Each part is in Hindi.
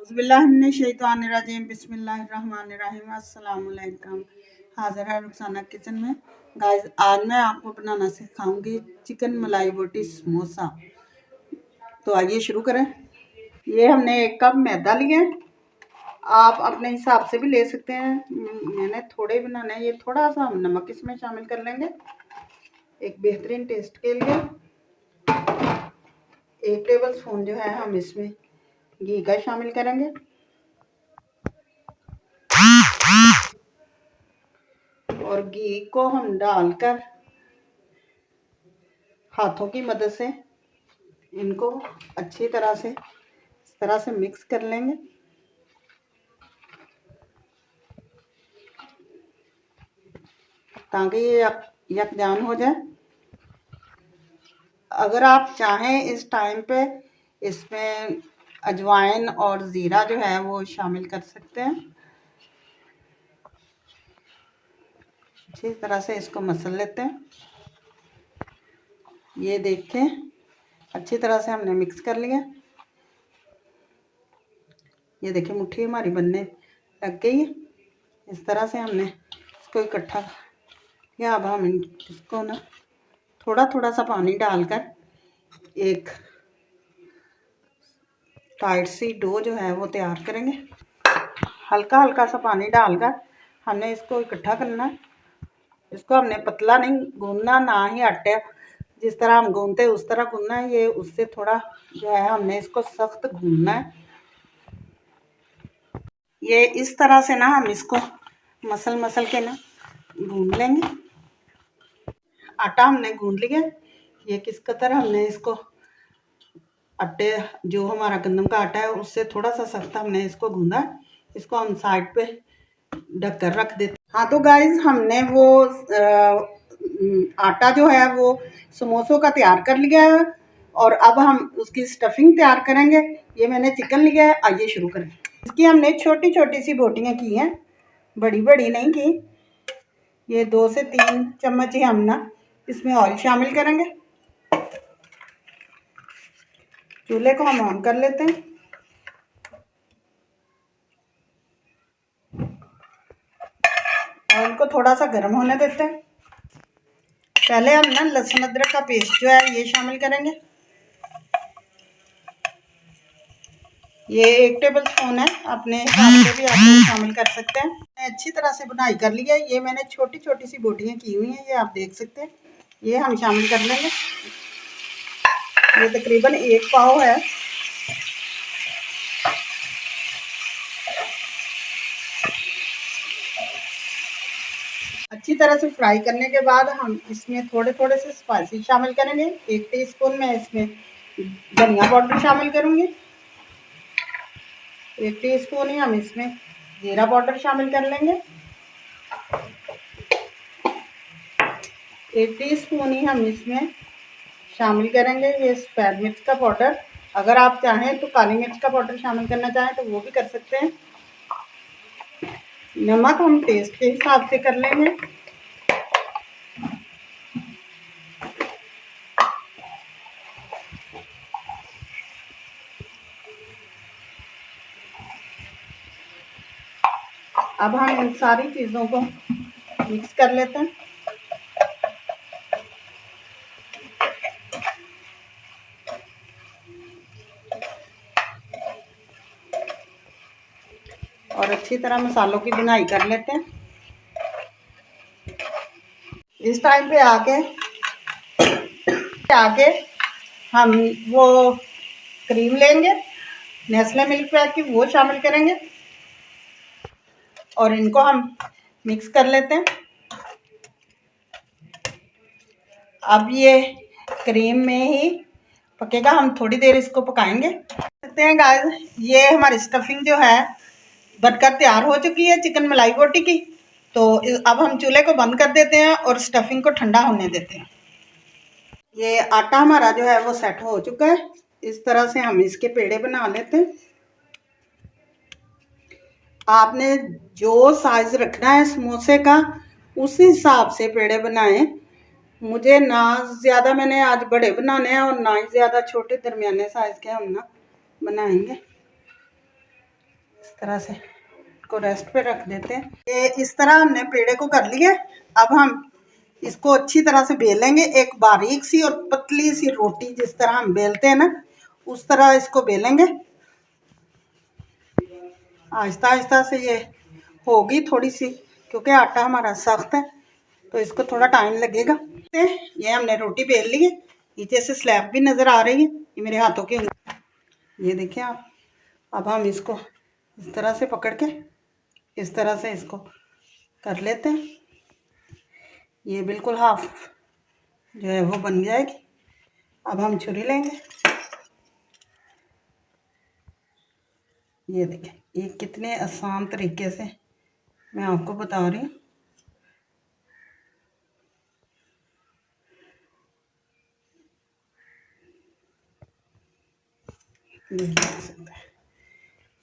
बिस्मिल्लाहिर्रहमानिर्रहीम बिस्मिल्लाहिर्रहमानिर्रहीम अस्सलाम वालेकुम। हाजिर है रुखसाना किचन में। गाइस, आज मैं आपको बनाना सिखाऊंगी चिकन मलाई बोटी समोसा। तो आइए शुरू करें। ये हमने 1 कप मैदा लिया है। आप अपने हिसाब से भी ले सकते हैं। मैंने थोड़े बनाने हैं। ये थोड़ा सा हम नमक इसमें शामिल कर लेंगे एक बेहतरीन टेस्ट के लिए। 1 टेबल स्पून जो है हम इसमें घी का शामिल करेंगे। और घी को हम डालकर हाथों की मदद से इनको अच्छी तरह से इस तरह से मिक्स कर लेंगे ताकि ये यकजान हो जाए। अगर आप चाहें इस टाइम पे इसमें अजवाइन और ज़ीरा जो है वो शामिल कर सकते हैं। अच्छी तरह से इसको मसल लेते हैं। ये देखें, अच्छी तरह से हमने मिक्स कर लिया। ये देखिए मुट्ठी हमारी बनने लग गई है। इस तरह से हमने इसको इकट्ठा किया। अब हम इसको ना थोड़ा थोड़ा सा पानी डालकर एक टाइट सी डो जो है वो तैयार करेंगे। हल्का हल्का सा पानी डालकर हमने इसको इकट्ठा करना है। इसको हमने पतला नहीं गूंदना, ना ही आटे जिस तरह हम गूंदते हैं उस तरह गूंदना है। ये उससे थोड़ा जो है हमने इसको सख्त गूंदना है। ये इस तरह से ना हम इसको मसल मसल के ना गूंद लेंगे। आटा हमने गूंद लिया। ये किस कदर हमने इसको आटे जो हमारा गंदम का आटा है उससे थोड़ा सा सख्त हमने इसको गूंदा। इसको हम साइड पे ढक कर रख देते। हाँ तो गाइज, हमने वो आटा जो है वो समोसों का तैयार कर लिया है और अब हम उसकी स्टफिंग तैयार करेंगे। ये मैंने चिकन लिया है। आइए शुरू करें। इसकी हमने छोटी छोटी सी बोटियां की हैं, बड़ी बड़ी नहीं की। ये 2 से 3 चम्मच ही हम ना इसमें ऑयल शामिल करेंगे। चूल्हे को हम ऑन कर लेते हैं। ऑयल को थोड़ा सा गर्म होने देते हैं। पहले हम ना लहसुन अदरक का पेस्ट जो है ये शामिल करेंगे। ये 1 टेबल स्पून है। अपने हिसाब से भी आप शामिल कर सकते हैं। मैं अच्छी तरह से बुनाई कर ली है। ये मैंने छोटी छोटी सी बोटियां की हुई हैं, ये आप देख सकते हैं। ये हम शामिल कर लेंगे। ये तकरीबन 1 पाव है। अच्छी तरह से फ्राई करने के बाद हम इसमें थोड़े थोड़े से स्पाइसी शामिल करेंगे। 1 टीस्पून में इसमें धनिया पाउडर शामिल करूँगी। 1 टीस्पून ही हम इसमें जीरा पाउडर शामिल कर लेंगे। 1 टीस्पून ही हम इसमें शामिल करेंगे ये सफ़ेद मिर्च का पाउडर। अगर आप चाहें तो काली मिर्च का पाउडर शामिल करना चाहें तो वो भी कर सकते हैं। नमक हम टेस्ट के हिसाब से कर लेंगे। अब हम इन सारी चीज़ों को मिक्स कर लेते हैं। और अच्छी तरह मसालों की बुनाई कर लेते हैं। इस टाइम पे आके हम वो क्रीम लेंगे नेस्ले मिल्क पैक की, वो शामिल करेंगे और इनको हम मिक्स कर लेते हैं। अब ये क्रीम में ही पकेगा। हम थोड़ी देर इसको पकाएंगे। सकते हैं गाइस, ये हमारी स्टफिंग जो है बनकर तैयार हो चुकी है चिकन मलाई बोटी की। तो अब हम चूल्हे को बंद कर देते हैं और स्टफिंग को ठंडा होने देते हैं। ये आटा हमारा जो है वो सेट हो चुका है। इस तरह से हम इसके पेड़े बना लेते हैं। आपने जो साइज रखना है समोसे का उस हिसाब से पेड़े बनाएं। मुझे ना ज़्यादा, मैंने आज बड़े बनाने हैं और ना ही ज़्यादा छोटे, दरमियाने साइज़ के हम ना बनाएंगे। तरह से को रेस्ट पे रख देते हैं। ये इस तरह हमने पेड़े को कर लिए। अब हम इसको अच्छी तरह से बेलेंगे, एक बारीक सी और पतली सी रोटी जिस तरह हम बेलते हैं ना, उस तरह इसको बेलेंगे। आहिस्ता आहिस्ता से ये होगी थोड़ी सी, क्योंकि आटा हमारा सख्त है तो इसको थोड़ा टाइम लगेगा। ये हमने रोटी बेल ली है, नीचे से स्लैब भी नज़र आ रही है, ये मेरे हाथों की, ये देखिए आप। अब हम इसको इस तरह से पकड़ के इस तरह से इसको कर लेते हैं। ये बिल्कुल हाफ जो है वो बन जाएगी। अब हम छुरी लेंगे। ये देखें, ये कितने आसान तरीके से मैं आपको बता रही हूँ।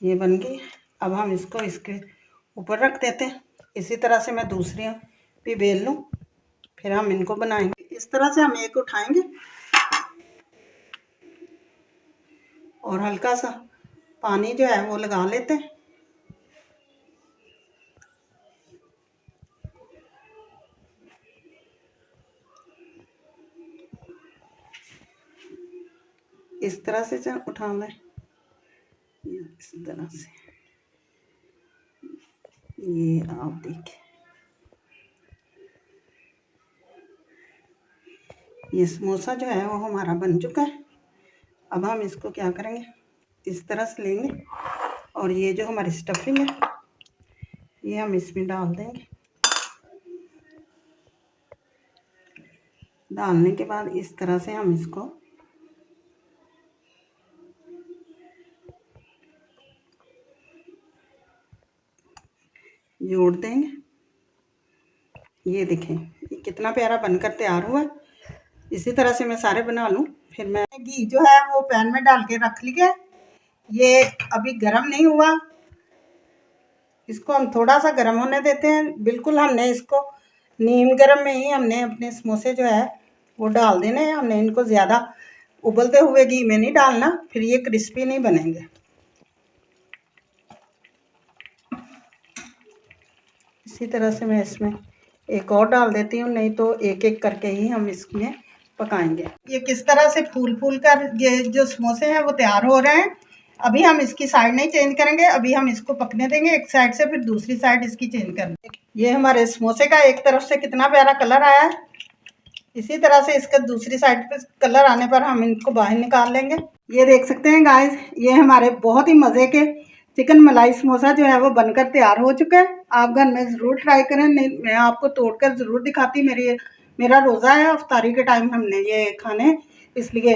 ये बन गई। अब हम इसको इसके ऊपर रख देते हैं। इसी तरह से मैं दूसरी भी बेल लूँ, फिर हम इनको बनाएंगे। इस तरह से हम एक उठाएंगे और हल्का सा पानी जो है वो लगा लेते हैं। इस तरह से उठा लें, इस तरह से। ये आप देखिए, ये समोसा जो है वो हमारा बन चुका है। अब हम इसको क्या करेंगे, इस तरह से लेंगे और ये जो हमारी स्टफिंग है ये हम इसमें डाल देंगे। डालने के बाद इस तरह से हम इसको जोड़ देंगे। ये देखें, ये कितना प्यारा बनकर तैयार हुआ। इसी तरह से मैं सारे बना लूँ। फिर मैं घी जो है वो पैन में डाल के रख लिया। ये अभी गर्म नहीं हुआ, इसको हम थोड़ा सा गर्म होने देते हैं। बिल्कुल हमने इसको नीम गर्म में ही हमने अपने समोसे जो है वो डाल देने हैं। हमने इनको ज़्यादा उबलते हुए घी में नहीं डालना, फिर ये क्रिस्पी नहीं बनेंगे। इसी तरह से मैं इसमें एक और डाल देती हूँ, नहीं तो एक एक करके ही हम इसमें पकाएंगे। ये किस तरह से फूल फूल कर ये जो समोसे हैं वो तैयार हो रहे हैं। अभी हम इसकी साइड नहीं चेंज करेंगे, अभी हम इसको पकने देंगे एक साइड से, फिर दूसरी साइड इसकी चेंज कर देंगे। ये हमारे समोसे का एक तरफ से कितना प्यारा कलर आया है। इसी तरह से इसका दूसरी साइड पे कलर आने पर हम इनको बाहर निकाल लेंगे। ये देख सकते हैं गाइस, ये हमारे बहुत ही मज़े के चिकन मलाई समोसा जो है वो बनकर तैयार हो चुका है। आप घर में ज़रूर ट्राई करें। नहीं, मैं आपको तोड़कर ज़रूर दिखाती। मेरा रोज़ा है, अफ्तारी के टाइम हमने ये खाने, इसलिए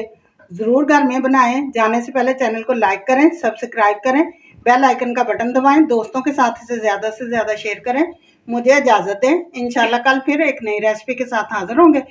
ज़रूर घर में बनाएं। जाने से पहले चैनल को लाइक करें, सब्सक्राइब करें, बेल आइकन का बटन दबाएं, दोस्तों के साथ इसे ज़्यादा से ज़्यादा शेयर करें। मुझे इजाज़त दें। इंशाल्लाह कल फिर एक नई रेसिपी के साथ हाज़िर होंगे।